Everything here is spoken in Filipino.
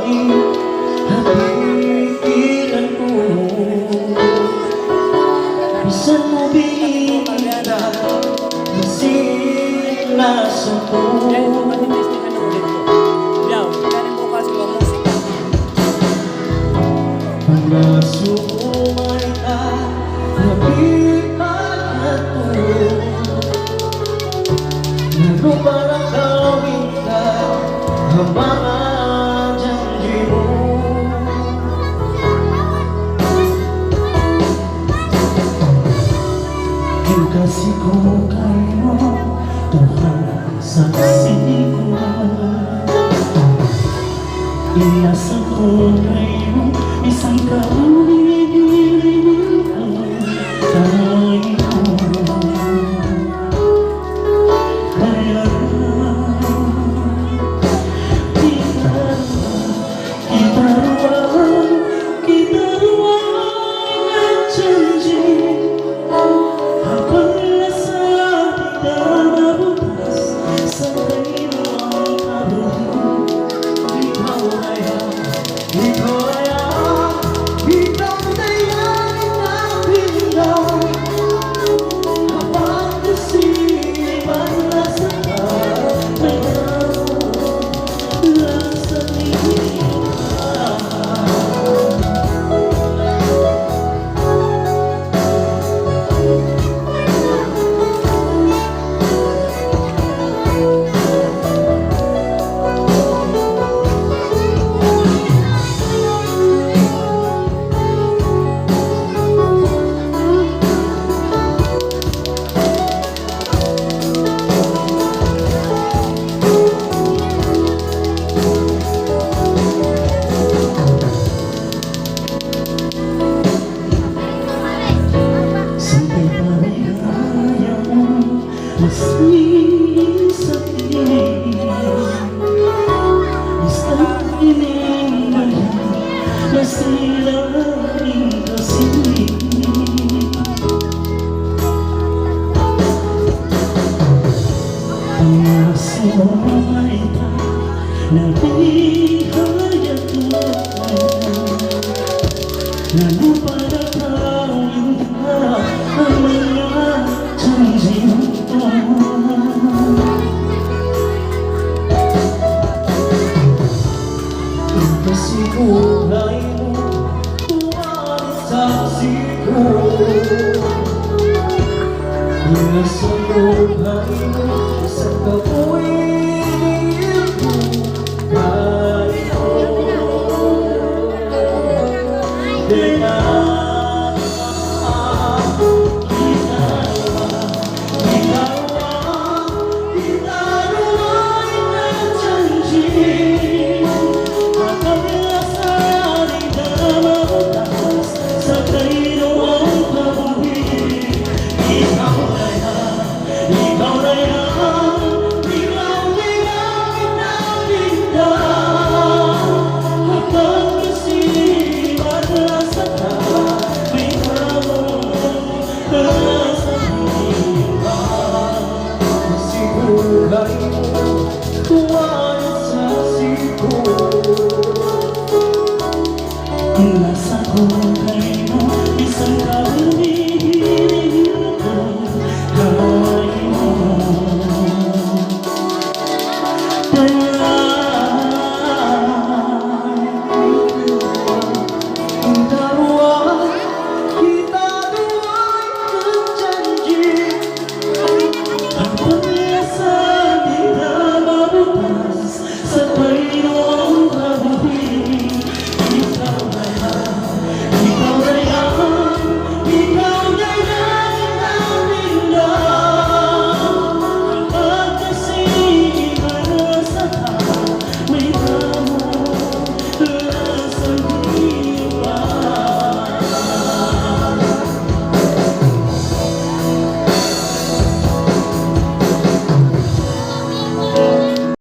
aking hapigilan ko. Bisan mo binila silasan ko. Pag-nasumay ka nabihan ato, lalo para gawin ka ang mga janji mo. Yung kasi ko kayo Tuhan saksi ko, inasa ko kayo isang kaulin tayo. Kaya kita ruang at janji habang nasa kita nabutas sa kailang kabuhin. Ikaw kaya, ikaw kaya, ikaw dayanin ang biglaw habang nasipan nasa kailang lang sa masih sakit, isang inimbayan masih lagi kasih. Pangasuhay ka nabihaya Tuhan, lalo para gawin ka ang mga janji mo. Kasi buhay mo, tuwang saksi ko. Inasa buhay mo, sa